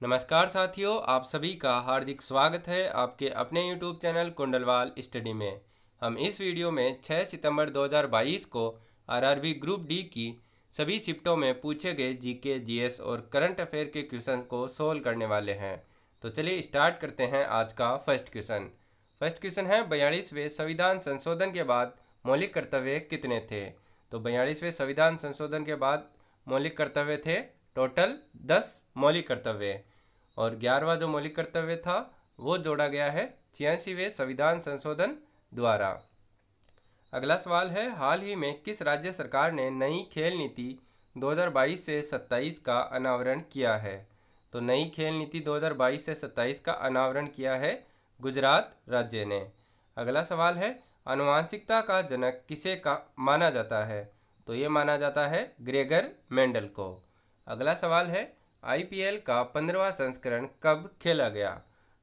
नमस्कार साथियों, आप सभी का हार्दिक स्वागत है आपके अपने YouTube चैनल कुंडलवाल स्टडी में। हम इस वीडियो में 6 सितंबर 2022 को आरआरबी ग्रुप डी की सभी शिफ्टों में पूछे गए जीके, जीएस और करंट अफेयर के क्वेश्चन को सोल्व करने वाले हैं। तो चलिए स्टार्ट करते हैं आज का फर्स्ट क्वेश्चन। फर्स्ट क्वेश्चन है 42वें संविधान संशोधन के बाद मौलिक कर्तव्य कितने थे। तो 42वें संविधान संशोधन के बाद मौलिक कर्तव्य थे टोटल 10 मौलिक कर्तव्य, और 11वां जो मौलिक कर्तव्य था वो जोड़ा गया है 86वें संविधान संशोधन द्वारा। अगला सवाल है, हाल ही में किस राज्य सरकार ने नई खेल नीति 2022 से 27 का अनावरण किया है। तो नई खेल नीति 2022 से 27 का अनावरण किया है गुजरात राज्य ने। अगला सवाल है, आनुवांशिकता का जनक किसे का माना जाता है। तो ये माना जाता है ग्रेगर मेंडल को। अगला सवाल है, आईपीएल का 15वां संस्करण कब खेला गया।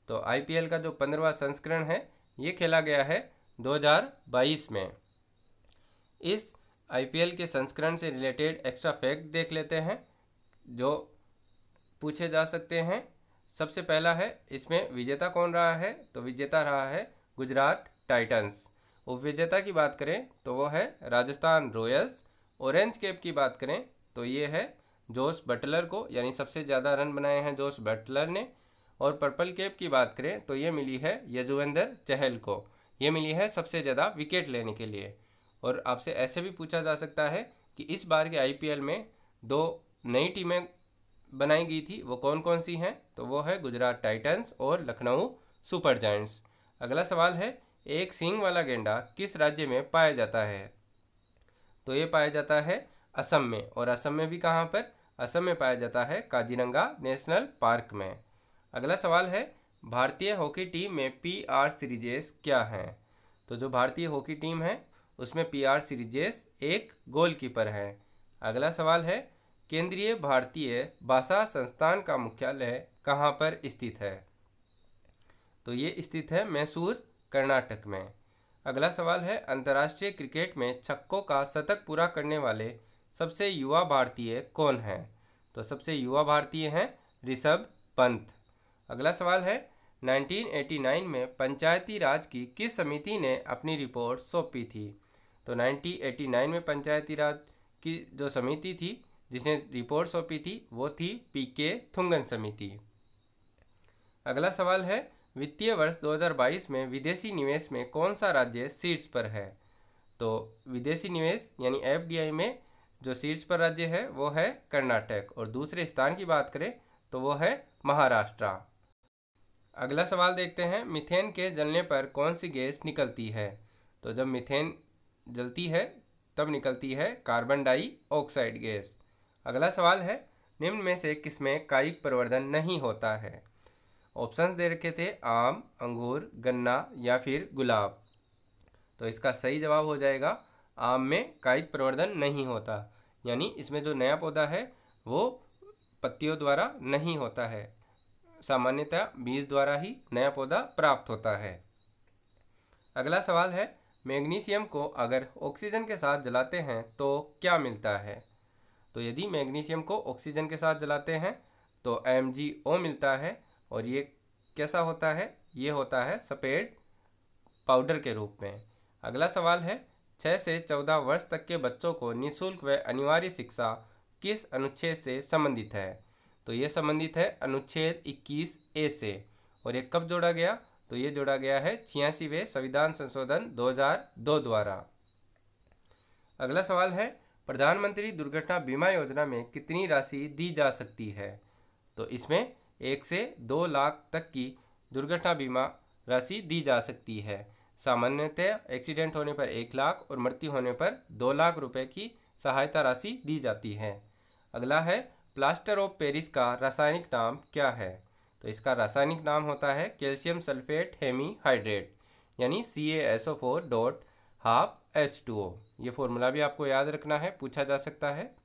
तो आईपीएल का जो 15वां संस्करण है ये खेला गया है 2022 में। इस आईपीएल के संस्करण से रिलेटेड एक्स्ट्रा फैक्ट देख लेते हैं जो पूछे जा सकते हैं। सबसे पहला है, इसमें विजेता कौन रहा है। तो विजेता रहा है गुजरात टाइटंस। उपविजेता की बात करें तो वो है राजस्थान रॉयल्स। ऑरेंज कैप की बात करें तो ये है जोस बटलर को, यानी सबसे ज़्यादा रन बनाए हैं जोस बटलर ने। और पर्पल कैप की बात करें तो ये मिली है यजुवेंद्र चहल को, ये मिली है सबसे ज़्यादा विकेट लेने के लिए। और आपसे ऐसे भी पूछा जा सकता है कि इस बार के आईपीएल में 2 नई टीमें बनाई गई थी, वो कौन कौन सी हैं। तो वो है गुजरात टाइटंस और लखनऊ सुपर जायंट्स। अगला सवाल है, एक सींग वाला गेंडा किस राज्य में पाया जाता है। तो ये पाया जाता है असम में। और असम में भी कहाँ पर, असम में पाया जाता है काजीरंगा नेशनल पार्क में। अगला सवाल है, भारतीय हॉकी टीम में पीआर सीरीजेस क्या हैं। तो जो भारतीय हॉकी टीम है उसमें पीआर सीरीजेस एक गोलकीपर है। अगला सवाल है, केंद्रीय भारतीय भाषा संस्थान का मुख्यालय कहाँ पर स्थित है। तो ये स्थित है मैसूर, कर्नाटक में। अगला सवाल है, अंतर्राष्ट्रीय क्रिकेट में छक्कों का शतक पूरा करने वाले सबसे युवा भारतीय कौन है। तो सबसे युवा भारतीय हैं ऋषभ पंत। अगला सवाल है, 1989 में पंचायती राज की किस समिति ने अपनी रिपोर्ट सौंपी थी। तो 1989 में पंचायती राज की जो समिति थी जिसने रिपोर्ट सौंपी थी वो थी पीके थुंगन समिति। अगला सवाल है, वित्तीय वर्ष 2022 में विदेशी निवेश में कौन सा राज्य शीर्ष पर है। तो विदेशी निवेश यानी एफडीआई में जो शीर्ष पर राज्य है वो है कर्नाटक, और दूसरे स्थान की बात करें तो वो है महाराष्ट्र। अगला सवाल देखते हैं, मीथेन के जलने पर कौन सी गैस निकलती है। तो जब मीथेन जलती है तब निकलती है कार्बन डाइऑक्साइड गैस। अगला सवाल है, निम्न में से किसमें कायिक प्रवर्धन नहीं होता है। ऑप्शंस दे रखे थे आम, अंगूर, गन्ना या फिर गुलाब। तो इसका सही जवाब हो जाएगा आम में कायिक प्रवर्धन नहीं होता, यानी इसमें जो नया पौधा है वो पत्तियों द्वारा नहीं होता है, सामान्यतः बीज द्वारा ही नया पौधा प्राप्त होता है। अगला सवाल है, मैग्नीशियम को अगर ऑक्सीजन के साथ जलाते हैं तो क्या मिलता है। तो यदि मैग्नीशियम को ऑक्सीजन के साथ जलाते हैं तो MgO मिलता है, और ये कैसा होता है, ये होता है सफ़ेद पाउडर के रूप में। अगला सवाल है, 6 से 14 वर्ष तक के बच्चों को निःशुल्क व अनिवार्य शिक्षा किस अनुच्छेद से संबंधित है। तो ये संबंधित है अनुच्छेद 21A से। और ये कब जोड़ा गया, तो ये जोड़ा गया है 86वें संविधान संशोधन 2002 द्वारा। अगला सवाल है, प्रधानमंत्री दुर्घटना बीमा योजना में कितनी राशि दी जा सकती है। तो इसमें 1 से 2 लाख तक की दुर्घटना बीमा राशि दी जा सकती है। सामान्यतः एक्सीडेंट होने पर 1 लाख और मृत्यु होने पर 2 लाख रुपए की सहायता राशि दी जाती है। अगला है, प्लास्टर ऑफ पेरिस का रासायनिक नाम क्या है। तो इसका रासायनिक नाम होता है कैल्शियम सल्फेट हेमीहाइड्रेट, यानी CaSO4.12H2O। ये फॉर्मूला भी आपको याद रखना है, पूछा जा सकता है।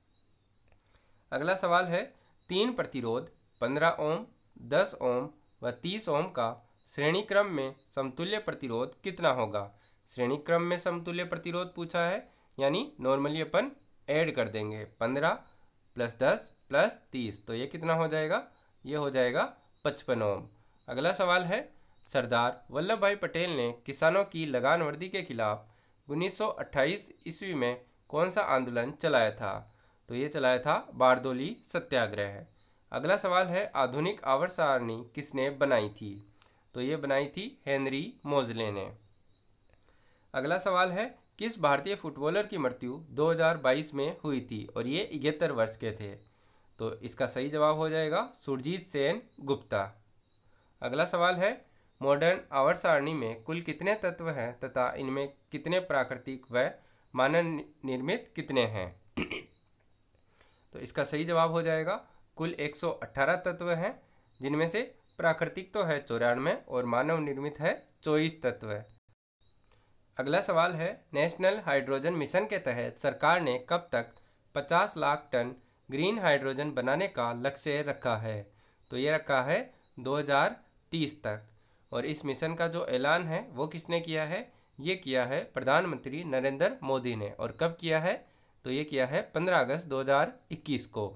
अगला सवाल है, 3 प्रतिरोध 15 ओम, 10 ओम व 30 ओम का श्रेणी क्रम में समतुल्य प्रतिरोध कितना होगा। श्रेणी क्रम में समतुल्य प्रतिरोध पूछा है, यानी नॉर्मली अपन ऐड कर देंगे 15 + 10 + 30, तो ये कितना हो जाएगा ये हो जाएगा 55 ओम। अगला सवाल है, सरदार वल्लभ भाई पटेल ने किसानों की लगान वर्दी के खिलाफ 1928 ईस्वी में कौन सा आंदोलन चलाया था? तो ये चलाया था बारदोली सत्याग्रह। अगला सवाल है, आधुनिक आवर्त सारणी किसने बनाई थी? तो ये बनाई थी हेनरी मोजले ने। अगला सवाल है, किस भारतीय फुटबॉलर की मृत्यु 2022 में हुई थी और ये 71 वर्ष के थे? तो इसका सही जवाब हो जाएगा सुरजीत सेन गुप्ता। अगला सवाल है, मॉडर्न आवर्त सारणी में कुल कितने तत्व हैं तथा इनमें कितने प्राकृतिक व मानव निर्मित कितने हैं? तो इसका सही जवाब हो जाएगा कुल 118 तत्व हैं, जिनमें से प्राकृतिक तो है 94 और मानव निर्मित है 24 तत्व। अगला सवाल है, नेशनल हाइड्रोजन मिशन के तहत सरकार ने कब तक 50 लाख टन ग्रीन हाइड्रोजन बनाने का लक्ष्य रखा है? तो ये रखा है 2030 तक। और इस मिशन का जो ऐलान है वो किसने किया है? ये किया है प्रधानमंत्री नरेंद्र मोदी ने। और कब किया है? तो ये किया है 15 अगस्त 2021 को।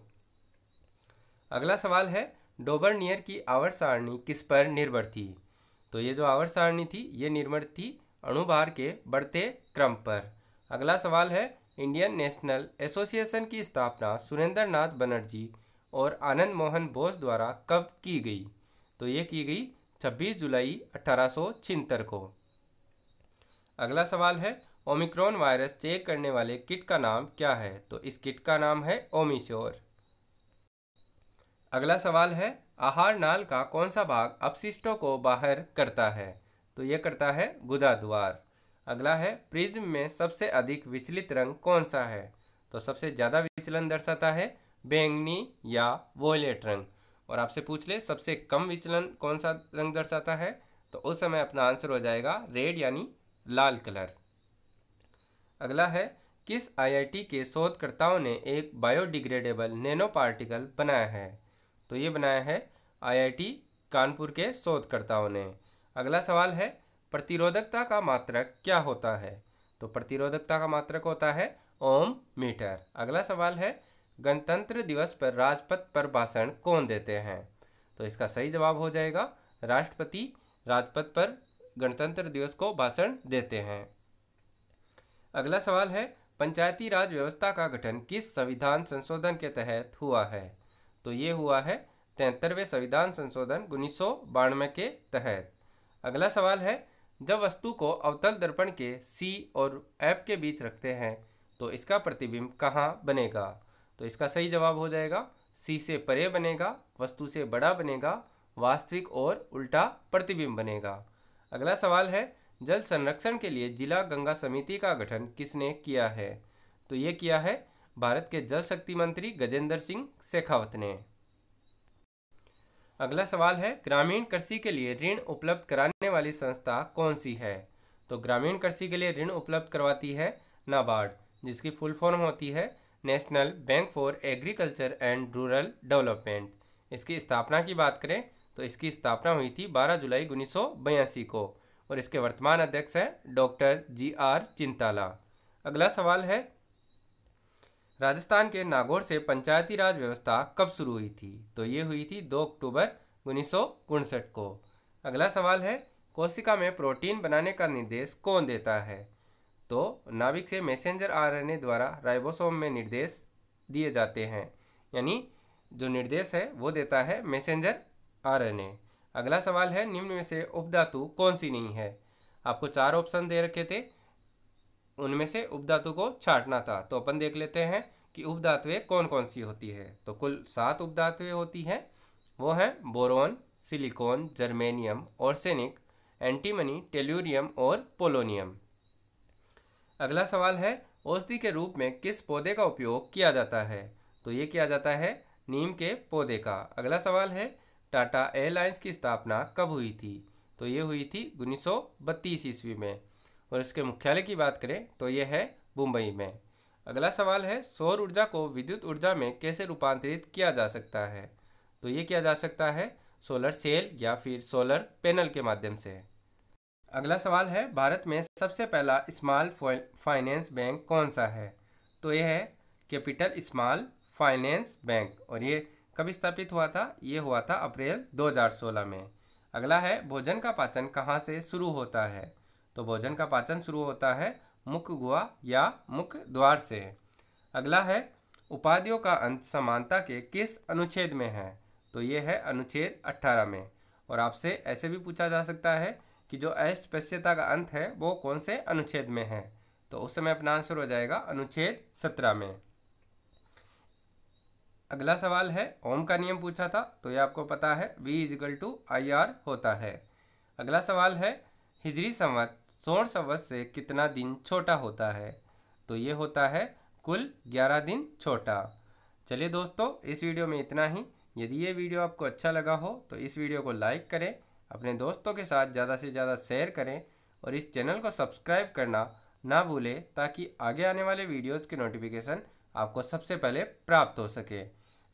अगला सवाल है, डोबरनियर की आवर्त सारणी किस पर निर्भर थी? तो ये जो आवर्त सारणी थी ये निर्भर थी अणुभार के बढ़ते क्रम पर। अगला सवाल है, इंडियन नेशनल एसोसिएशन की स्थापना सुरेंद्र नाथ बनर्जी और आनंद मोहन बोस द्वारा कब की गई? तो ये की गई 26 जुलाई 1876 को। अगला सवाल है, ओमिक्रॉन वायरस चेक करने वाले किट का नाम क्या है? तो इस किट का नाम है ओमिश्योर। अगला सवाल है, आहार नाल का कौन सा भाग अपशिष्टों को बाहर करता है? तो ये करता है गुदा द्वार। अगला है, प्रिज्म में सबसे अधिक विचलित रंग कौन सा है? तो सबसे ज़्यादा विचलन दर्शाता है बैंगनी या वोयलेट रंग। और आपसे पूछ ले सबसे कम विचलन कौन सा रंग दर्शाता है? तो उस समय अपना आंसर हो जाएगा रेड यानी लाल कलर। अगला है, किस आईआईटी के शोधकर्ताओं ने एक बायोडिग्रेडेबल नैनो पार्टिकल बनाया है? तो ये बनाया है आईआईटी कानपुर के शोधकर्ताओं ने। अगला सवाल है, प्रतिरोधकता का मात्रक क्या होता है? तो प्रतिरोधकता का मात्रक होता है ओम मीटर। अगला सवाल है, गणतंत्र दिवस पर राजपथ पर भाषण कौन देते हैं? तो इसका सही जवाब हो जाएगा राष्ट्रपति राजपथ पर गणतंत्र दिवस को भाषण देते हैं। अगला सवाल है, पंचायती राज व्यवस्था का गठन किस संविधान संशोधन के तहत हुआ है? तो ये हुआ है 73वें संविधान संशोधन 1992 के तहत। अगला सवाल है, जब वस्तु को अवतल दर्पण के C और F के बीच रखते हैं तो इसका प्रतिबिंब कहाँ बनेगा? तो इसका सही जवाब हो जाएगा C से परे बनेगा, वस्तु से बड़ा बनेगा, वास्तविक और उल्टा प्रतिबिंब बनेगा। अगला सवाल है, जल संरक्षण के लिए जिला गंगा समिति का गठन किसने किया है? तो ये किया है भारत के जल शक्ति मंत्री गजेंद्र सिंह शेखावत ने। अगला सवाल है, ग्रामीण कृषि के लिए ऋण उपलब्ध कराने वाली संस्था कौन सी है? तो ग्रामीण कृषि के लिए ऋण उपलब्ध करवाती है नाबार्ड, जिसकी फुल फॉर्म होती है national bank for agriculture and rural development. इसकी स्थापना की बात करें तो इसकी स्थापना हुई थी 12 जुलाई 1982 को और इसके वर्तमान अध्यक्ष हैं डॉक्टर GR चिंताला। अगला सवाल है, राजस्थान के नागौर से पंचायती राज व्यवस्था कब शुरू हुई थी? तो ये हुई थी 2 अक्टूबर 1959 को। अगला सवाल है, कोशिका में प्रोटीन बनाने का निर्देश कौन देता है? तो नाभिक से मैसेंजर RNA द्वारा राइबोसोम में निर्देश दिए जाते हैं, यानी जो निर्देश है वो देता है मैसेंजर RNA। अगला सवाल है, निम्न में से उपधातु कौन सी नहीं है? आपको 4 ऑप्शन दे रखे थे, उनमें से उपधातु को छांटना था। तो अपन देख लेते हैं कि उपधातुएं कौन कौन सी होती है। तो कुल 7 उपधातुएं होती हैं, वो हैं boron, silicon, germanium, arsenic, antimony, tellurium और पोलोनियम। अगला सवाल है, औषधि के रूप में किस पौधे का उपयोग किया जाता है? तो ये किया जाता है नीम के पौधे का। अगला सवाल है, टाटा एयरलाइंस की स्थापना कब हुई थी? तो ये हुई थी 1932 ईस्वी में और इसके मुख्यालय की बात करें तो ये है मुंबई में। अगला सवाल है, सौर ऊर्जा को विद्युत ऊर्जा में कैसे रूपांतरित किया जा सकता है? तो ये किया जा सकता है सोलर सेल या फिर सोलर पैनल के माध्यम से। अगला सवाल है, भारत में सबसे पहला स्मॉल फाइनेंस बैंक कौन सा है? तो यह है कैपिटल स्मॉल फाइनेंस बैंक और ये कब स्थापित हुआ था? ये हुआ था अप्रैल 2016 में। अगला है भोजन का पाचन कहाँ से शुरू होता है? तो भोजन का पाचन शुरू होता है मुख गुहा या मुख द्वार से। अगला है उपाधियों का अंत समानता के किस अनुच्छेद में है? तो ये है अनुच्छेद 18 में। और आपसे ऐसे भी पूछा जा सकता है कि जो अस्पृश्यता का अंत है वो कौन से अनुच्छेद में है? तो उस समय अपना आंसर हो जाएगा अनुच्छेद 17 में। अगला सवाल है ओम का नियम पूछा था, तो ये आपको पता है V=IR होता है। अगला सवाल है हिजरी संवत स्वर्ण संवत से कितना दिन छोटा होता है? तो ये होता है कुल 11 दिन छोटा। चलिए दोस्तों, इस वीडियो में इतना ही। यदि ये वीडियो आपको अच्छा लगा हो तो इस वीडियो को लाइक करें, अपने दोस्तों के साथ ज़्यादा से ज़्यादा शेयर करें और इस चैनल को सब्सक्राइब करना ना भूलें ताकि आगे आने वाले वीडियोज़ के नोटिफिकेशन आपको सबसे पहले प्राप्त हो सके।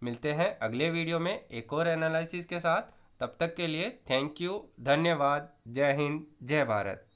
मिलते हैं अगले वीडियो में एक और एनालिसिस के साथ। तब तक के लिए थैंक यू, धन्यवाद, जय हिंद, जय भारत।